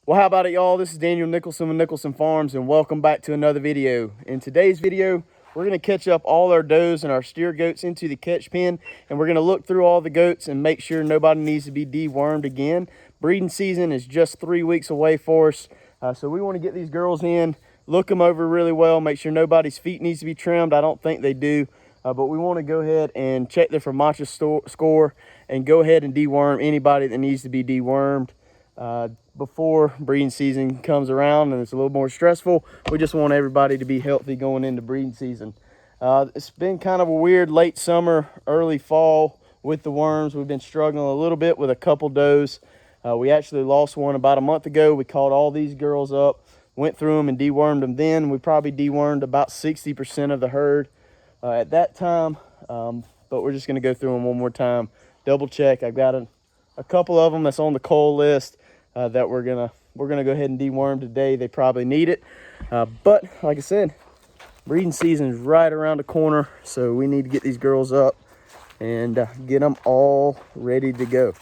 Well, how about it, y'all? This is Daniel Nicholson with Nicholson Farms, and welcome back to another video. In today's video, we're going to catch up all our does and our steer goats into the catch pen, and we're going to look through all the goats and make sure nobody needs to be dewormed again. Breeding season is just 3 weeks away for us, so we want to get these girls in, look them over really well, make sure nobody's feet needs to be trimmed. I don't think they do, but we want to go ahead and check their Famacha score and go ahead and deworm anybody that needs to be dewormed. Before breeding season comes around and it's a little more stressful. We just want everybody to be healthy going into breeding season. It's been kind of a weird late summer, early fall with the worms. We've been struggling a little bit with a couple does. We actually lost one about a month ago. We called all these girls up, went through them and dewormed them. Then we probably dewormed about 60% of the herd at that time, but we're just going to go through them one more time, double check. I've got a couple of them that's on the cull list that we're gonna go ahead and deworm today. They probably need it, but like I said, breeding season is right around the corner, so we need to get these girls up and get them all ready to go.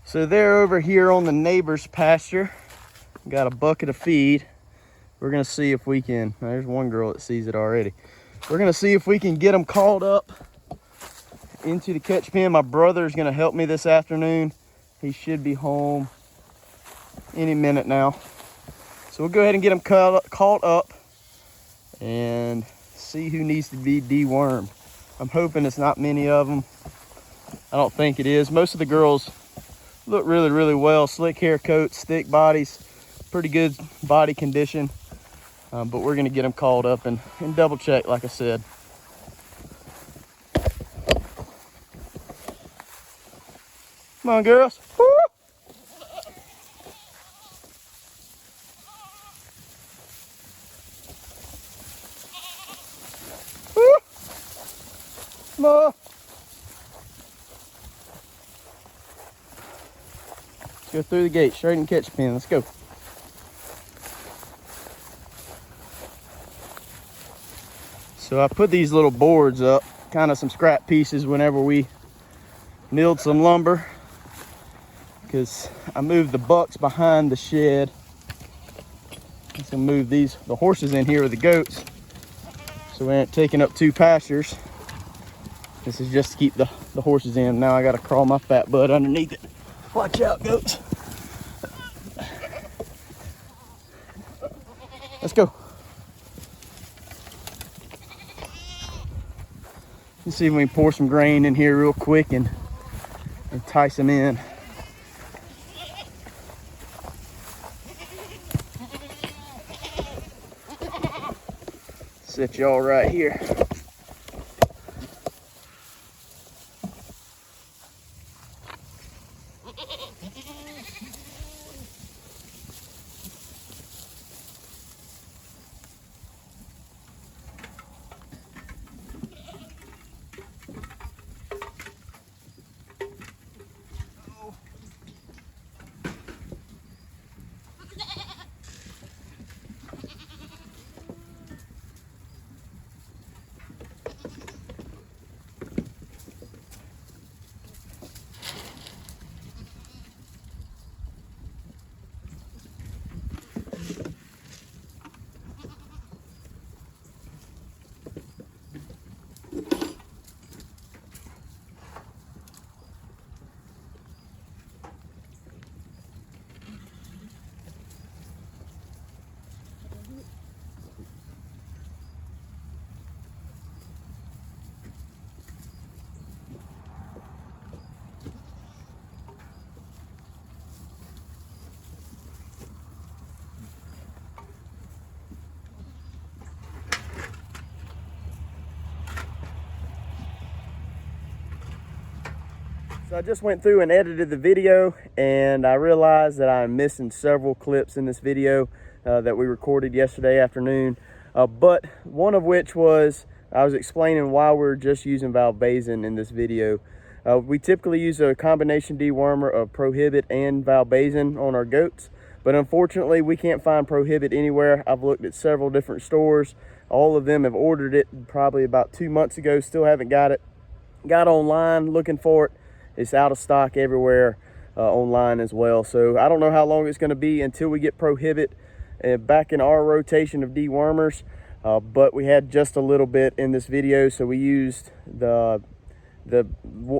So they're over here on the neighbor's pasture, got a bucket of feed. We're gonna see if we can, there's one girl that sees it already. We're gonna see if we can get them called up into the catch pen. My brother is gonna help me this afternoon. He should be home any minute now. So we'll go ahead and get them caught up and see who needs to be dewormed. I'm hoping it's not many of them. I don't think it is. Most of the girls look really, really well. Slick hair coats, thick bodies, pretty good body condition. But we're gonna get them called up and double check, like I said. Come on, girls. Woo! Woo! Come on. Let's go through the gate, straight in catch pen. Let's go. So I put these little boards up, kind of some scrap pieces whenever we milled some lumber, because I moved the bucks behind the shed. I'm gonna move the horses in here with the goats, so we ain't taking up two pastures. This is just to keep the horses in. Now I gotta crawl my fat butt underneath it. Watch out, goats. Let's go. Let's see if we can pour some grain in here real quick and entice them in. Set y'all right here. So I just went through and edited the video, and I realized that I'm missing several clips in this video that we recorded yesterday afternoon. But one of which was, I was explaining why we're just using Valbazen in this video. We typically use a combination dewormer of Prohibit and Valbazen on our goats, but unfortunately we can't find Prohibit anywhere. I've looked at several different stores. All of them have ordered it probably about 2 months ago, still haven't got it. Got online looking for it. It's out of stock everywhere. online as well. So I don't know how long it's going to be until we get Prohibit back in our rotation of dewormers, but we had just a little bit in this video, so we used the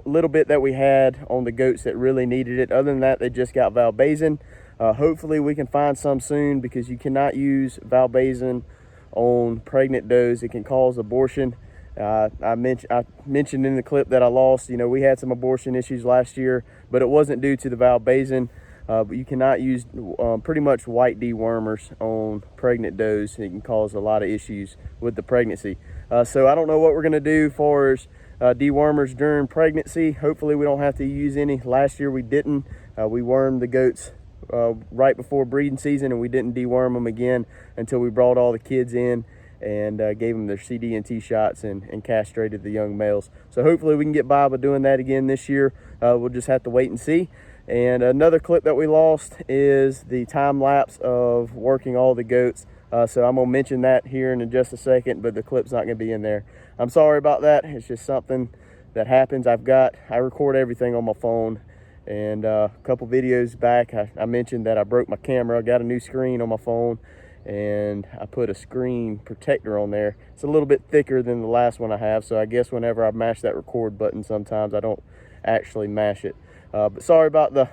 little bit that we had on the goats that really needed it. Other than that, they just got Valbazen. Hopefully we can find some soon, because you cannot use Valbazen on pregnant does. It can cause abortion. I mentioned in the clip that I lost, we had some abortion issues last year, but it wasn't due to the Valbazen. But you cannot use pretty much white dewormers on pregnant does. It can cause a lot of issues with the pregnancy. So I don't know what we're going to do as far as dewormers during pregnancy. Hopefully we don't have to use any. Last year we didn't. We wormed the goats right before breeding season, and we didn't deworm them again until we brought all the kids in and gave them their CD&T shots and castrated the young males. So hopefully we can get by doing that again this year. We'll just have to wait and see. And another clip that we lost is the time lapse of working all the goats. So I'm gonna mention that here in just a second, but the clip's not gonna be in there. I'm sorry about that. It's just something that happens. I record everything on my phone. And a couple videos back, I mentioned that I broke my camera. I got a new screen on my phone, and I put a screen protector on there. It's a little bit thicker than the last one I have, so I guess whenever I mash that record button, sometimes I don't actually mash it. But sorry about the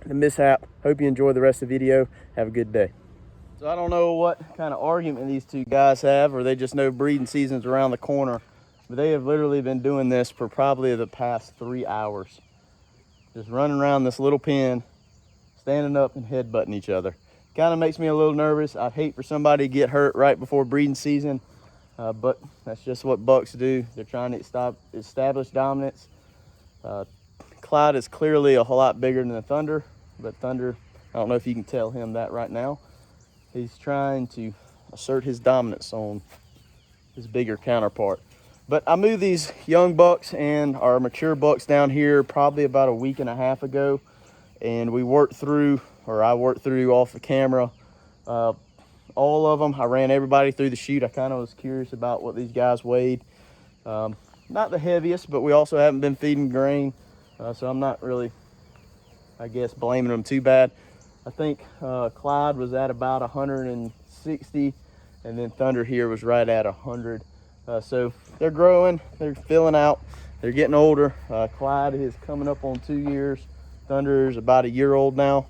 mishap. Hope you enjoy the rest of the video. Have a good day. So I don't know what kind of argument these two guys have, or they just know breeding season's around the corner, but they have literally been doing this for probably the past 3 hours. Just running around this little pen, standing up and headbutting each other. Kind of makes me a little nervous. I'd hate for somebody to get hurt right before breeding season, but that's just what bucks do. They're trying to establish dominance. Clyde is clearly a whole lot bigger than the Thunder, but Thunder, I don't know if you can tell him that right now. He's trying to assert his dominance on his bigger counterpart. But I moved these young bucks and our mature bucks down here probably about a week and a half ago, and I worked through off the camera all of them. I ran everybody through the chute. I kind of was curious about what these guys weighed. Not the heaviest, but we also haven't been feeding grain, so I'm not really, I guess, blaming them too bad. I think Clyde was at about 160, and then Thunder here was right at 100. So they're growing, they're filling out, they're getting older. Clyde is coming up on 2 years. Thunder's about a year old now,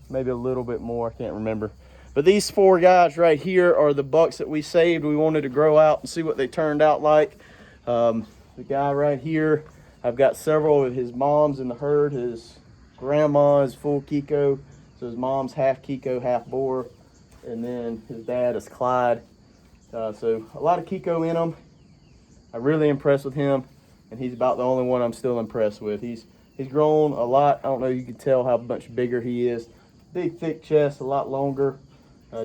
maybe a little bit more, I can't remember. But these 4 guys right here are the bucks that we saved. We wanted to grow out and see what they turned out like. The guy right here, I've got several of his moms in the herd. His grandma is full Kiko, so his mom's half Kiko, half boar, and then his dad is Clyde. So a lot of Kiko in him. I'm really impressed with him, and he's about the only one I'm still impressed with. He's grown a lot. I don't know, you can tell how much bigger he is. Big, thick chest, a lot longer.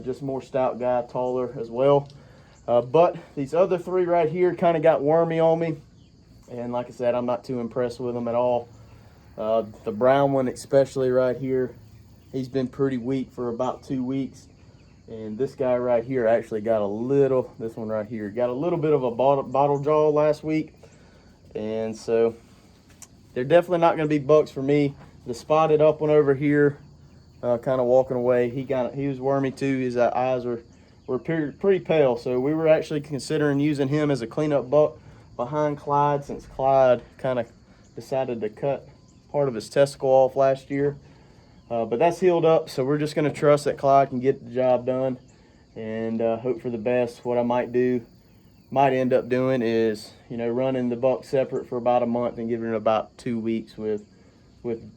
Just more stout guy, taller as well. But these other 3 right here kind of got wormy on me, and like I said, I'm not too impressed with them at all. The brown one especially right here, he's been pretty weak for about 2 weeks. And this guy right here actually got this one right here, got a little bit of a bottle jaw last week. And so they're definitely not gonna be bucks for me. The spotted up one over here, kind of walking away, he was wormy too. His eyes were pretty pale. So we were actually considering using him as a cleanup buck behind Clyde, since Clyde kind of decided to cut part of his testicle off last year. But that's healed up, so we're just going to trust that Clyde can get the job done and hope for the best. What I might end up doing is, running the buck separate for about a month and giving it about 2 weeks with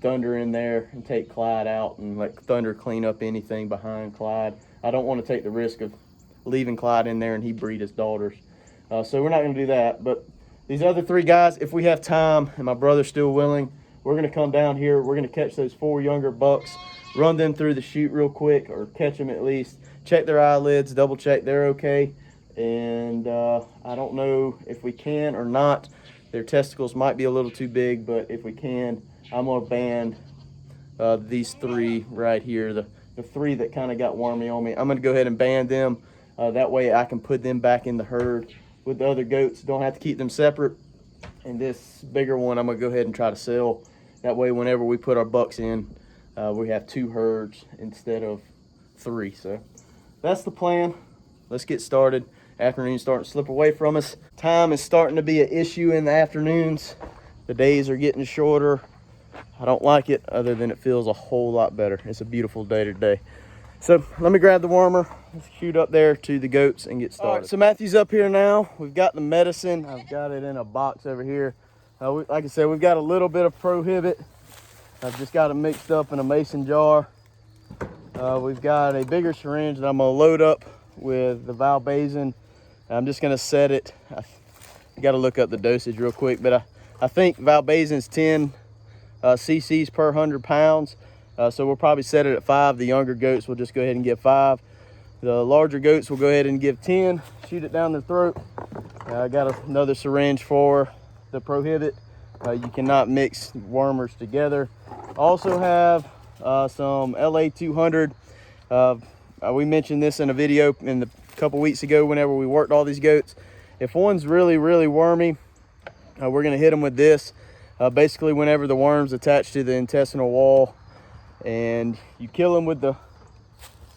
Thunder in there, and take Clyde out and let Thunder clean up anything behind Clyde. I don't want to take the risk of leaving Clyde in there and he breed his daughters. So we're not going to do that. But these other 3 guys, if we have time and my brother's still willing, we're going to come down here. We're going to catch those 4 younger bucks, run them through the chute real quick, or catch them at least, check their eyelids, double check they're okay. And I don't know if we can or not. Their testicles might be a little too big, but if we can, I'm going to band these 3 right here, the 3 that kind of got wormy on me. I'm going to go ahead and band them. That way I can put them back in the herd with the other goats. Don't have to keep them separate. And this bigger one, I'm going to go ahead and try to sell That way, whenever we put our bucks in, we have 2 herds instead of 3. So that's the plan. Let's get started. Afternoon's starting to slip away from us. Time is starting to be an issue in the afternoons. The days are getting shorter. I don't like it, other than it feels a whole lot better. It's a beautiful day today. So let me grab the wormer. Let's shoot up there to the goats and get started. All right, so Matthew's up here now. We've got the medicine. I've got it in a box over here. Like I said, we've got a little bit of Prohibit. I've just got it mixed up in a mason jar. We've got a bigger syringe that I'm gonna load up with the Valbazen. I'm just gonna set it. I gotta look up the dosage real quick, but I think Valbazen's 10 cc's per 100 pounds. So we'll probably set it at 5. The younger goats will just go ahead and give 5. The larger goats will go ahead and give 10. Shoot it down their throat. I got another syringe for the Prohibit. You cannot mix wormers together. Also have some LA 200. We mentioned this in a video a couple weeks ago whenever we worked all these goats. If one's really wormy, we're gonna hit them with this. Basically, whenever the worm's attached to the intestinal wall, and you kill them with the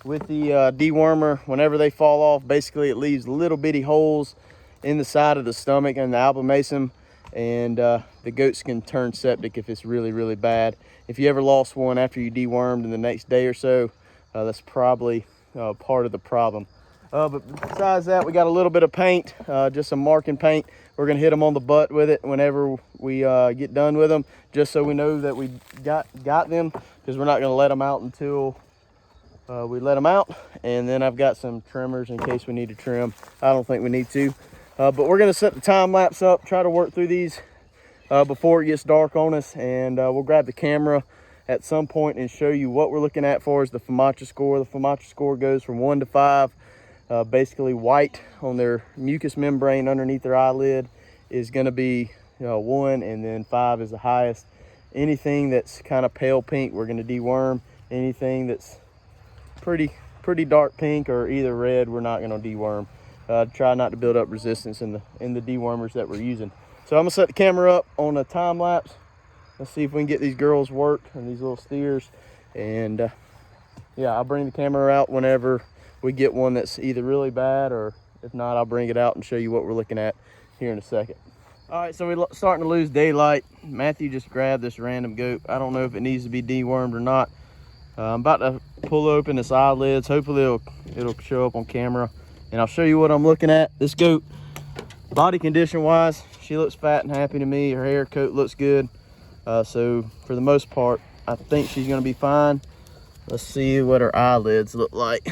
dewormer, whenever they fall off, basically it leaves little bitty holes in the side of the stomach and the abomasum, and the goats can turn septic if it's really bad. If you ever lost one after you dewormed in the next day or so, that's probably part of the problem. But besides that, we got a little bit of paint, just some marking paint. We're gonna hit them on the butt with it whenever we get done with them, just so we know that we got them, because we're not gonna let them out until we let them out. And then I've got some trimmers in case we need to trim. I don't think we need to, but we're gonna set the time lapse up, try to work through these before it gets dark on us, and we'll grab the camera at some point and show you what we're looking at for as the FOMACHA score. The FOMACHA score goes from 1 to 5. Basically white on their mucous membrane underneath their eyelid is going to be 1, and then 5 is the highest. Anything that's kind of pale pink, we're going to deworm. Anything that's pretty dark pink or either red, we're not going to deworm. Try not to build up resistance in the dewormers that we're using. So I'm gonna set the camera up on a time lapse. Let's see if we can get these girls worked and these little steers, and yeah, I'll bring the camera out whenever we get one that's either really bad, or if not, I'll bring it out and show you what we're looking at here in a second. All right, so we're starting to lose daylight. Matthew just grabbed this random goat. I don't know if it needs to be dewormed or not. I'm about to pull open its eyelids. Hopefully it'll show up on camera, and I'll show you what I'm looking at. This goat, body condition wise, she looks fat and happy to me. Her hair coat looks good. So for the most part, I think she's gonna be fine. Let's see what her eyelids look like.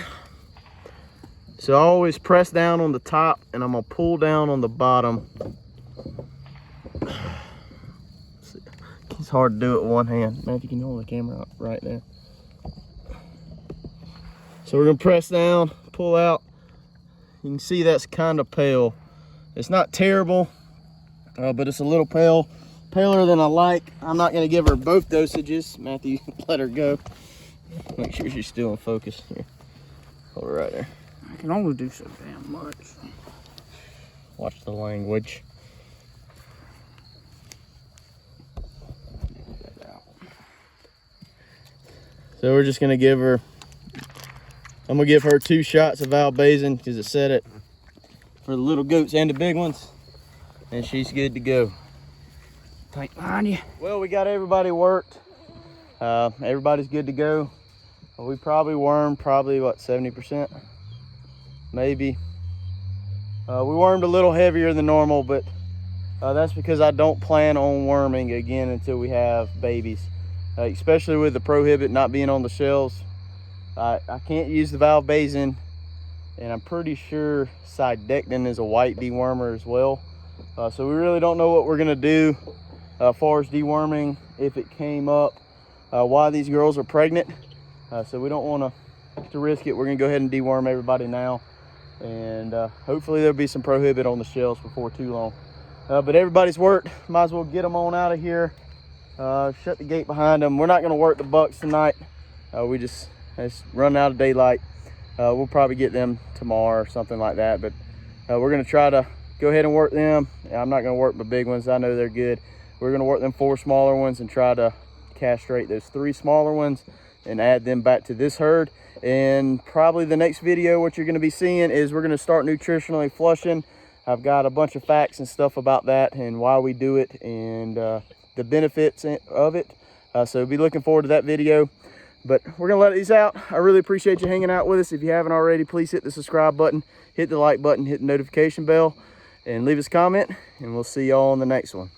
So I always press down on the top, and I'm gonna pull down on the bottom. It's hard to do it with one hand. Matthew, can you hold the camera up right there? So we're gonna press down, pull out. You can see that's kind of pale. It's not terrible, but it's a little pale, paler than I like. I'm not gonna give her both dosages. Matthew, let her go. Make sure she's still in focus here. Hold her right there. I can only do so damn much. Watch the language. So we're just gonna give her, I'm gonna give her 2 shots of Valbazen because it said it for the little goats and the big ones, and she's good to go. Tight behind you. Well, we got everybody worked. Everybody's good to go. We probably wormed what, 70%? Maybe. We wormed a little heavier than normal, but that's because I don't plan on worming again until we have babies. Especially with the Prohibit not being on the shelves. I can't use the Valbazen, and I'm pretty sure Sidectin is a white dewormer as well. So we really don't know what we're gonna do as far as deworming if it came up while these girls are pregnant. So we don't want to risk it. We're gonna go ahead and deworm everybody now, and hopefully there'll be some Prohibit on the shelves before too long. But everybody's worked. Might as well get them on out of here. Shut the gate behind them. We're not gonna work the bucks tonight. It's running out of daylight. We'll probably get them tomorrow or something like that, but we're gonna try to go ahead and work them. I'm not gonna work the big ones. I know they're good. we're gonna work them 4 smaller ones and try to castrate those 3 smaller ones and add them back to this herd. And probably the next video, what you're gonna be seeing is we're gonna start nutritionally flushing. I've got a bunch of facts and stuff about that and why we do it and the benefits of it. So be looking forward to that video. But we're gonna let these out. I really appreciate you hanging out with us. If you haven't already, please hit the subscribe button, hit the like button, hit the notification bell, and leave us a comment, and we'll see y'all on the next one.